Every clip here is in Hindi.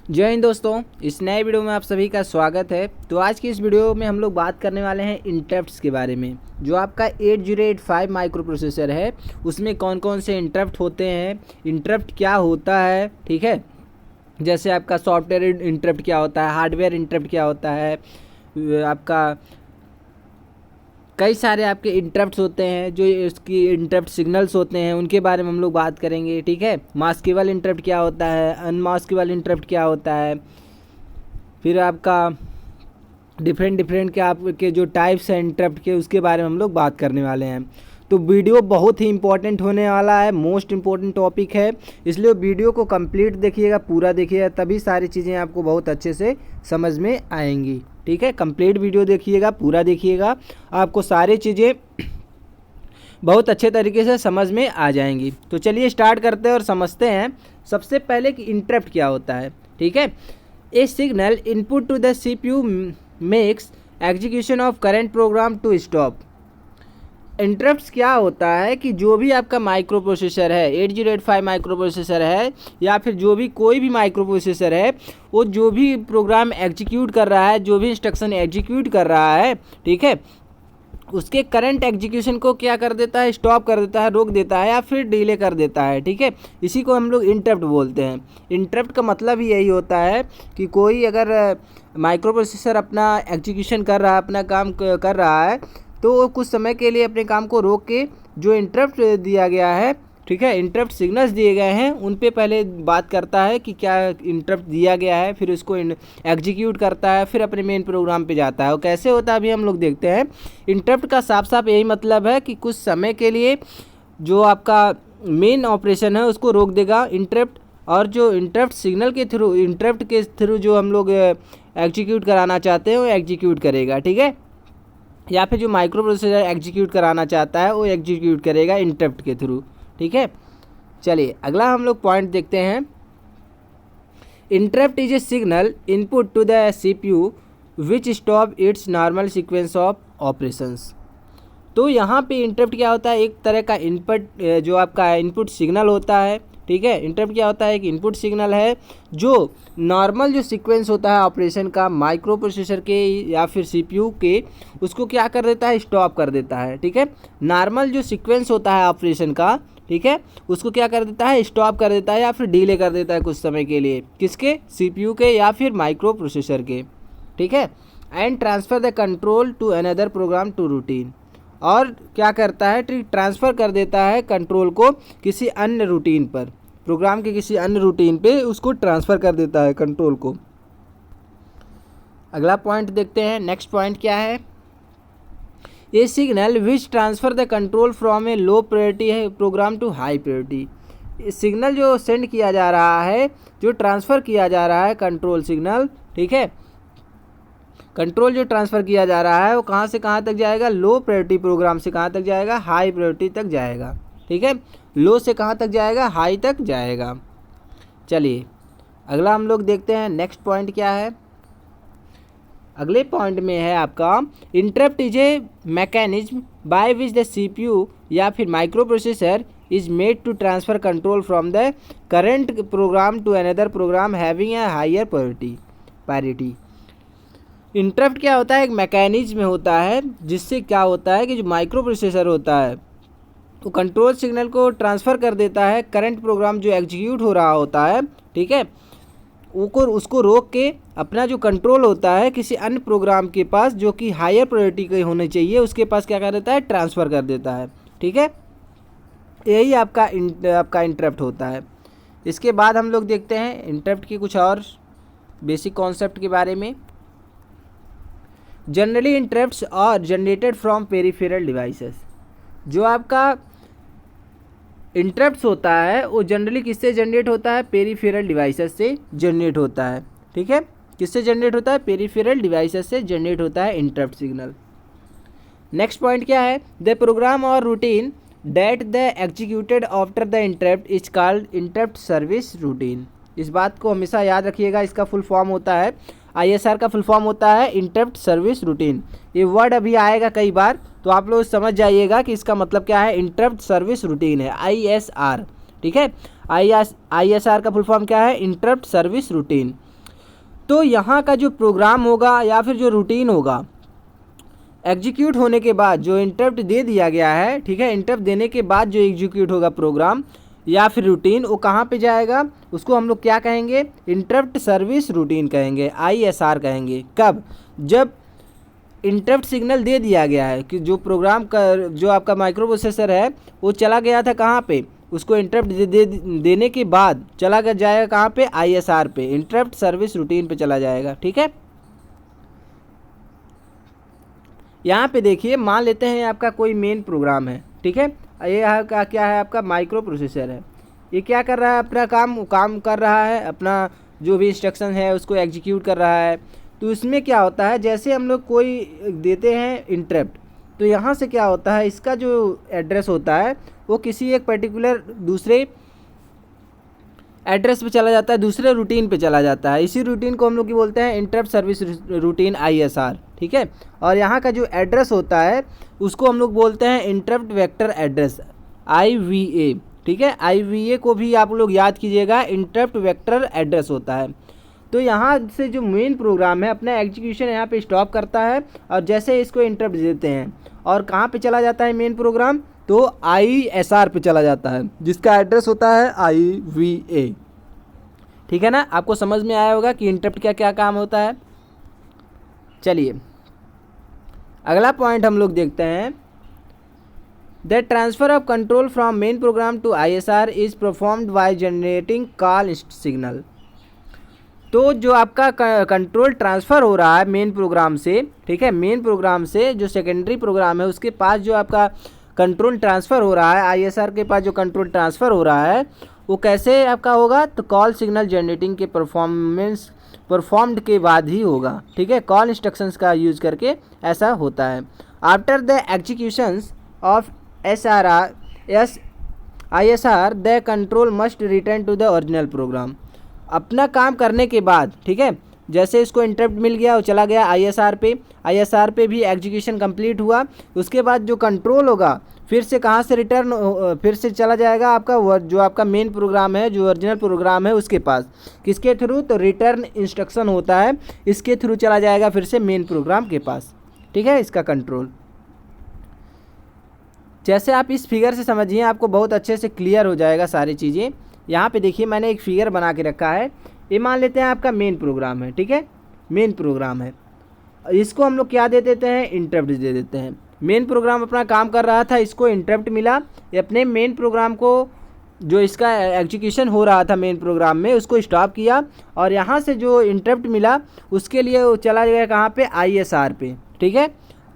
जय हिंद दोस्तों, इस नए वीडियो में आप सभी का स्वागत है। तो आज की इस वीडियो में हम लोग बात करने वाले हैं इंटरप्ट्स के बारे में। जो आपका 8085 माइक्रो प्रोसेसर है उसमें कौन कौन से इंटरप्ट होते हैं, इंटरप्ट क्या होता है, ठीक है। जैसे आपका सॉफ्टवेयर इंटरप्ट क्या होता है, हार्डवेयर इंटरप्ट क्या होता है, आपका कई सारे आपके इंटरप्ट्स होते हैं, जो इसकी इंटरप्ट सिग्नल्स होते हैं उनके बारे में हम लोग बात करेंगे, ठीक है। मास्केबल इंटरप्ट क्या होता है, अनमास्केबल इंटरप्ट क्या होता है, फिर आपका डिफरेंट के आपके जो टाइप्स हैं इंटरप्ट के उसके बारे में हम लोग बात करने वाले हैं। तो वीडियो बहुत ही इंपॉर्टेंट होने वाला है, मोस्ट इम्पॉर्टेंट टॉपिक है, इसलिए वीडियो को कंप्लीट देखिएगा, पूरा देखिएगा, तभी सारी चीज़ें आपको बहुत अच्छे से समझ में आएंगी, ठीक है। कंप्लीट वीडियो देखिएगा, पूरा देखिएगा, आपको सारी चीज़ें बहुत अच्छे तरीके से समझ में आ जाएंगी। तो चलिए स्टार्ट करते हैं और समझते हैं सबसे पहले कि इंटरप्ट क्या होता है, ठीक है। A signal input to the CPU makes execution of current program to stop. Interrupts क्या होता है कि जो भी आपका माइक्रो प्रोसेसर है, 8085 माइक्रो प्रोसेसर है या फिर जो भी कोई भी माइक्रो प्रोसेसर है, वो जो भी प्रोग्राम एग्जीक्यूट कर रहा है, जो भी इंस्ट्रक्शन एग्जीक्यूट कर रहा है, ठीक है, उसके करंट एग्जीक्यूशन को क्या कर देता है, स्टॉप कर देता है, रोक देता है या फिर डिले कर देता है, ठीक है। इसी को हम लोग इंटरप्ट बोलते हैं। इंटरप्ट का मतलब ही यही होता है कि कोई अगर माइक्रो प्रोसेसर अपना एग्जीक्यूशन कर रहा है, अपना काम कर रहा है, तो वो कुछ समय के लिए अपने काम को रोक के जो इंटरप्ट दिया गया है, ठीक है, इंटरप्ट सिग्नल्स दिए गए हैं उन पे पहले बात करता है कि क्या इंटरप्ट दिया गया है, फिर उसको एग्जीक्यूट करता है, फिर अपने मेन प्रोग्राम पे जाता है। और कैसे होता है अभी हम लोग देखते हैं। इंटरप्ट का साफ साफ यही मतलब है कि कुछ समय के लिए जो आपका मेन ऑपरेशन है उसको रोक देगा इंटरप्ट, और जो इंटरप्ट सिग्नल के थ्रू, इंटरप्ट के थ्रू जो हम लोग एग्जीक्यूट कराना चाहते हैं वो एग्जीक्यूट करेगा, ठीक है। या फिर जो माइक्रो प्रोसेसर एग्जीक्यूट कराना चाहता है वो एग्जीक्यूट करेगा इंटरप्ट के थ्रू, ठीक है। चलिए अगला हम लोग पॉइंट देखते हैं। Interrupt is a signal input to the CPU which stop its normal sequence of operations. तो यहाँ पे इंटरप्ट क्या होता है, एक तरह का इनपुट, जो आपका इनपुट सिग्नल होता है, ठीक है। इंटरप्ट क्या होता है, एक इनपुट सिग्नल है जो नॉर्मल जो सीक्वेंस होता है ऑपरेशन का माइक्रो प्रोसेसर के या फिर CPU के, उसको क्या कर देता है, स्टॉप कर देता है, ठीक है। नॉर्मल जो सीक्वेंस होता है ऑपरेशन का, ठीक है, उसको क्या कर देता है, स्टॉप कर देता है या फिर डिले कर देता है कुछ समय के लिए, किसके, CPU के या फिर माइक्रो प्रोसेसर के, ठीक है। And transfer the control to another program to routine, और क्या करता है, ट्रांसफ़र कर देता है कंट्रोल को किसी अन्य रूटीन पर, प्रोग्राम के किसी अन्य रूटीन पे उसको ट्रांसफ़र कर देता है कंट्रोल को। अगला पॉइंट देखते हैं, नेक्स्ट पॉइंट क्या है। A signal which transfer the control from a low priority है program to high priority. Signal जो सेंड किया जा रहा है, जो ट्रांसफ़र किया जा रहा है कंट्रोल सिग्नल, ठीक है, कंट्रोल जो ट्रांसफ़र किया जा रहा है वो कहाँ से कहाँ तक जाएगा, लो प्रायोरिटी प्रोग्राम से कहाँ तक जाएगा, हाई प्रायोरिटी तक जाएगा, ठीक है। लो से कहाँ तक जाएगा, हाई तक जाएगा। चलिए अगला हम लोग देखते हैं, नेक्स्ट पॉइंट क्या है। अगले पॉइंट में है आपका interrupt is a mechanism by which the CPU या फिर micro processor is made to transfer control from the current program to another program having a higher priority. Interrupt क्या होता है, एक मैकेनिज्म होता है जिससे क्या होता है कि जो माइक्रो प्रोसेसर होता है तो कंट्रोल सिग्नल को ट्रांसफ़र कर देता है करंट प्रोग्राम जो एग्जीक्यूट हो रहा होता है, ठीक है, उसको रोक के अपना जो कंट्रोल होता है किसी अन्य प्रोग्राम के पास जो कि हायर प्रायोरिटी के होने चाहिए उसके पास क्या कर देता है, ट्रांसफ़र कर देता है, ठीक है। यही आपका इंटरप्ट होता है। इसके बाद हम लोग देखते हैं इंटरप्ट के कुछ और बेसिक कॉन्सेप्ट के बारे में। Generally interrupts are generated from peripheral devices. जो आपका इंटरप्ट्स होता है वो जनरली किससे जनरेट होता है, पेरिफेरल डिवाइसेस से जनरेट होता है, ठीक है। किससे जनरेट होता है, पेरिफेरल डिवाइसेस से जनरेट होता है इंटरप्ट सिग्नल। नेक्स्ट पॉइंट क्या है, द प्रोग्राम और routine that the executed after the interrupt is called interrupt service routine. इस बात को हमेशा याद रखिएगा, इसका फुल फॉर्म होता है, ISR का फुल फॉर्म होता है इंटरप्ट सर्विस रूटीन। ये वर्ड अभी आएगा कई बार, तो आप लोग समझ जाइएगा कि इसका मतलब क्या है, इंटरप्ट सर्विस रूटीन है, ISR, ठीक है। ISR का फुल फॉर्म क्या है, इंटरप्ट सर्विस रूटीन। तो यहाँ का जो प्रोग्राम होगा या फिर जो रूटीन होगा, एग्जीक्यूट होने के बाद जो इंटरप्ट दे दिया गया है, ठीक है, इंटरप्ट देने के बाद जो एग्जीक्यूट होगा प्रोग्राम या फिर रूटीन, वो कहाँ पे जाएगा, उसको हम लोग क्या कहेंगे, इंटरप्ट सर्विस रूटीन कहेंगे, ISR कहेंगे। कब, जब इंटरप्ट सिग्नल दे दिया गया है कि जो प्रोग्राम का जो आपका माइक्रो प्रोसेसर है वो चला गया था कहाँ पे, उसको इंटरप्ट देने के बाद चला जाएगा कहाँ पे, ISR पे, इंटरप्ट सर्विस रूटीन पे चला जाएगा। ठीक है, यहाँ पे देखिए, मान लेते हैं आपका कोई मेन प्रोग्राम है, ठीक है, ये आपका क्या है, आपका माइक्रो प्रोसेसर है, ये क्या कर रहा है, अपना काम कर रहा है, अपना जो भी इंस्ट्रक्शन है उसको एग्जीक्यूट कर रहा है। तो इसमें क्या होता है, जैसे हम लोग कोई देते हैं इंटरप्ट, तो यहाँ से क्या होता है, इसका जो एड्रेस होता है वो किसी एक पर्टिकुलर दूसरे एड्रेस पे चला जाता है, दूसरे रूटीन पे चला जाता है। इसी रूटीन को हम लोग बोलते हैं इंटरप्ट सर्विस रूटीन, ISR। ठीक है, और यहाँ का जो एड्रेस होता है उसको हम लोग बोलते हैं इंटरप्ट वेक्टर एड्रेस, IVA। ठीक है, IVA को भी आप लोग याद कीजिएगा, इंटरप्ट वेक्टर एड्रेस होता है। तो यहाँ से जो मेन प्रोग्राम है अपना एग्जीक्यूशन यहाँ पे स्टॉप करता है, और जैसे इसको इंटरप्ट देते हैं और कहाँ पे चला जाता है मेन प्रोग्राम, तो ISR पे चला जाता है, जिसका एड्रेस होता है IVA। ठीक है ना, आपको समझ में आया होगा कि इंटरप्ट क्या क्या काम होता है। चलिए अगला पॉइंट हम लोग देखते हैं, the transfer of control from main program to ISR is performed by generating call signal. तो जो आपका कंट्रोल ट्रांसफ़र हो रहा है मेन प्रोग्राम से, ठीक है, मेन प्रोग्राम से जो सेकेंडरी प्रोग्राम है उसके पास जो आपका कंट्रोल ट्रांसफ़र हो रहा है, ISR के पास जो कंट्रोल ट्रांसफ़र हो रहा है वो कैसे आपका होगा, तो कॉल सिग्नल जनरेटिंग के परफॉर्म्ड के बाद ही होगा। ठीक है, कॉल इंस्ट्रक्शंस का यूज़ करके ऐसा होता है। After the executions of ISR the control must return to the original program. अपना काम करने के बाद, ठीक है, जैसे इसको इंटरप्ट मिल गया वो चला गया ISR पे भी एग्जीक्यूशन कंप्लीट हुआ, उसके बाद जो कंट्रोल होगा फिर से कहाँ से रिटर्न, फिर से चला जाएगा आपका जो आपका मेन प्रोग्राम है, जो ओरिजिनल प्रोग्राम है उसके पास। किसके थ्रू, तो रिटर्न इंस्ट्रक्शन होता है, इसके थ्रू चला जाएगा फिर से मेन प्रोग्राम के पास। ठीक है, इसका कंट्रोल जैसे आप इस फिगर से समझिए, आपको बहुत अच्छे से क्लियर हो जाएगा सारी चीज़ें। यहाँ पे देखिए मैंने एक फिगर बना के रखा है, ये मान लेते हैं आपका मेन प्रोग्राम है। ठीक है, मेन प्रोग्राम है, इसको हम लोग क्या दे देते हैं, इंटरप्ट दे देते हैं। मेन प्रोग्राम अपना काम कर रहा था, इसको इंटरप्ट मिला, ये अपने मेन प्रोग्राम को जो इसका एग्जीक्यूशन हो रहा था मेन प्रोग्राम में उसको स्टॉप किया, और यहाँ से जो इंटरप्ट मिला उसके लिए वो चला गया कहाँ पे, ISR पे। ठीक है,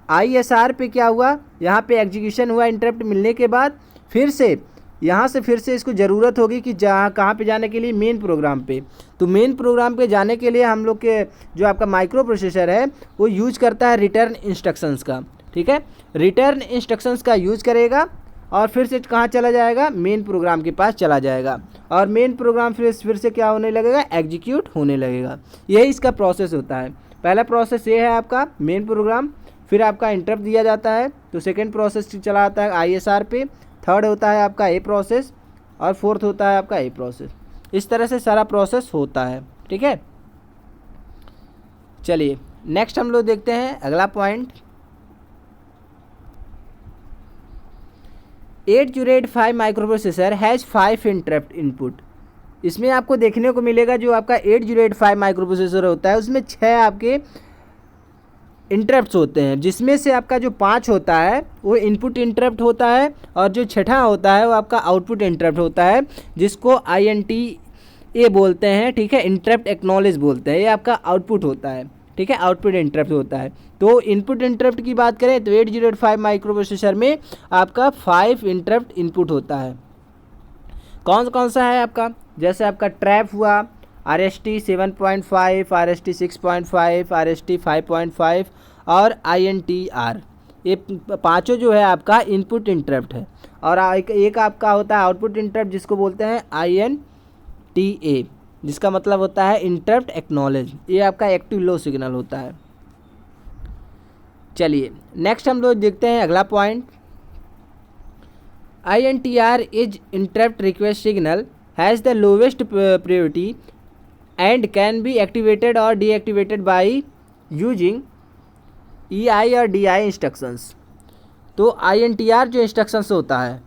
ISR पे क्या हुआ, यहाँ पे एग्जीक्यूशन हुआ इंटरप्ट मिलने के बाद, फिर से यहाँ से फिर से इसको ज़रूरत होगी कि कहाँ पे जाने के लिए, मेन प्रोग्राम पे। तो मेन प्रोग्राम पे जाने के लिए हम लोग के जो आपका माइक्रो प्रोसेसर है वो यूज करता है रिटर्न इंस्ट्रक्शंस का। ठीक है, रिटर्न इंस्ट्रक्शंस का यूज करेगा और फिर से कहाँ चला जाएगा, मेन प्रोग्राम के पास चला जाएगा, और मेन प्रोग्राम फिर से क्या होने लगेगा, एग्जीक्यूट होने लगेगा। यही इसका प्रोसेस होता है। पहला प्रोसेस ये है आपका मेन प्रोग्राम, फिर आपका इंटरप्ट दिया जाता है, तो सेकेंड प्रोसेस चला आता है ISR पे, थर्ड होता है आपका A प्रोसेस, और फोर्थ होता है आपका A प्रोसेस। इस तरह से सारा प्रोसेस होता है। ठीक है, चलिए नेक्स्ट हम लोग देखते हैं अगला point, 8085 micro processor has 5 interrupt input. इसमें आपको देखने को मिलेगा जो आपका 8085 माइक्रो प्रोसेसर होता है उसमें 6 आपके इंटरप्ट्स होते हैं, जिसमें से आपका जो 5 होता है वो इनपुट इंटरप्ट होता है, और जो छठा होता है वो आपका आउटपुट इंटरप्ट होता है, जिसको INTA बोलते हैं। ठीक है, इंटरप्ट एक्नॉलेज बोलते हैं, ये आपका आउटपुट होता है। ठीक है, आउटपुट इंटरप्ट होता है। तो इनपुट इंटरप्ट की बात करें तो 8085 माइक्रो प्रोसेसर में आपका 5 इंटरप्ट इनपुट होता है। कौन कौन सा है आपका, जैसे आपका ट्रैप हुआ, RST 7.5, RST 6.5, RST 5.5 और INTR, ये पांचों जो है आपका इनपुट इंटरप्ट है। और एक आपका होता है आउटपुट इंटरप्ट जिसको बोलते हैं INTA, जिसका मतलब होता है इंटरप्ट एक्नॉलेज, ये आपका एक्टिव लो सिग्नल होता है। चलिए नेक्स्ट हम लोग देखते हैं अगला point, INTR is interrupt request signal has the lowest priority and can be activated और डीएक्टिवेटेड बाय यूजिंग EI और DI इंस्ट्रक्शंस। तो INTR जो इंस्ट्रक्शंस होता है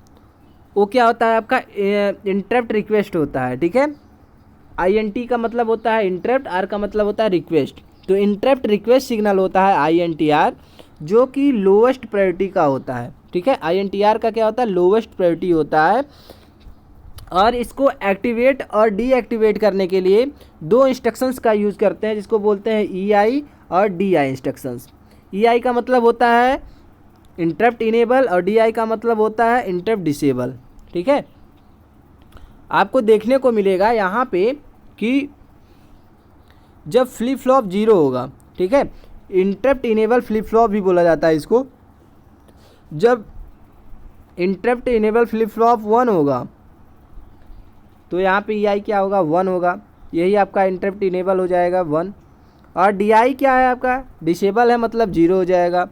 वो क्या होता है आपका इंटरप्ट रिक्वेस्ट होता है, ठीक है। INT का मतलब होता है इंटरप्ट, R का मतलब होता है रिक्वेस्ट। तो इंटरप्ट रिक्वेस्ट सिग्नल होता है INTR जो कि लोवेस्ट प्रायोरिटी का होता है, ठीक है। INTR का क्या होता है, लोवेस्ट प्रायोरिटी होता है। और इसको एक्टिवेट और डीएक्टिवेट करने के लिए दो इंस्ट्रक्शंस का यूज़ करते हैं जिसको बोलते हैं EI और DI इंस्ट्रक्शंस। EI का मतलब होता है इंटरप्ट इनेबल और DI का मतलब होता है इंटरप्ट डिसेबल, ठीक है। आपको देखने को मिलेगा यहाँ पे कि जब फ्लिप फ्लॉप 0 होगा, ठीक है, इंटरप्ट इनेबल फ्लिप फ्लॉप भी बोला जाता है इसको। जब इंटरप्ट इनेबल फ्लिप फ्लॉप 1 होगा तो यहाँ पे EI क्या होगा, 1 होगा। यही आपका इंटरप्ट इनेबल हो जाएगा 1। और DI क्या है आपका, डिसेबल है मतलब 0 हो जाएगा।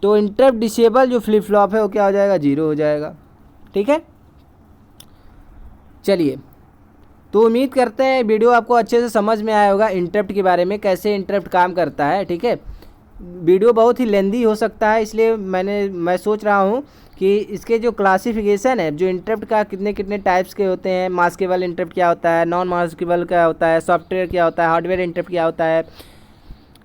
तो इंटरप्ट डिसेबल जो फ्लिप फ्लॉप है वो क्या हो जाएगा, 0 हो जाएगा, ठीक है। चलिए, तो उम्मीद करते हैं वीडियो आपको अच्छे से समझ में आया होगा इंटरप्ट के बारे में, कैसे इंटरप्ट काम करता है, ठीक है। वीडियो बहुत ही लेंदी हो सकता है, इसलिए मैं सोच रहा हूँ कि इसके जो क्लासिफिकेशन है, जो इंटरप्ट का कितने कितने टाइप्स के होते हैं, मास्केबल इंटरप्ट क्या होता है, नॉन मास्केबल क्या होता है, सॉफ्टवेयर क्या होता है, हार्डवेयर इंटरप्ट क्या होता है,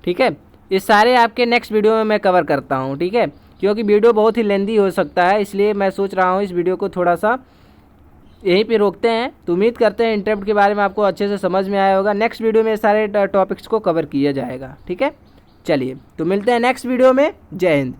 ठीक है, ये सारे आपके नेक्स्ट वीडियो में मैं कवर करता हूँ, ठीक है। क्योंकि वीडियो बहुत ही लेंदी हो सकता है, इसलिए मैं सोच रहा हूँ इस वीडियो को थोड़ा सा यहीं पे रोकते हैं। तो उम्मीद करते हैं इंटरप्ट के बारे में आपको अच्छे से समझ में आया होगा। नेक्स्ट वीडियो में सारे टॉपिक्स को कवर किया जाएगा, ठीक है। चलिए, तो मिलते हैं नेक्स्ट वीडियो में। जय हिंद।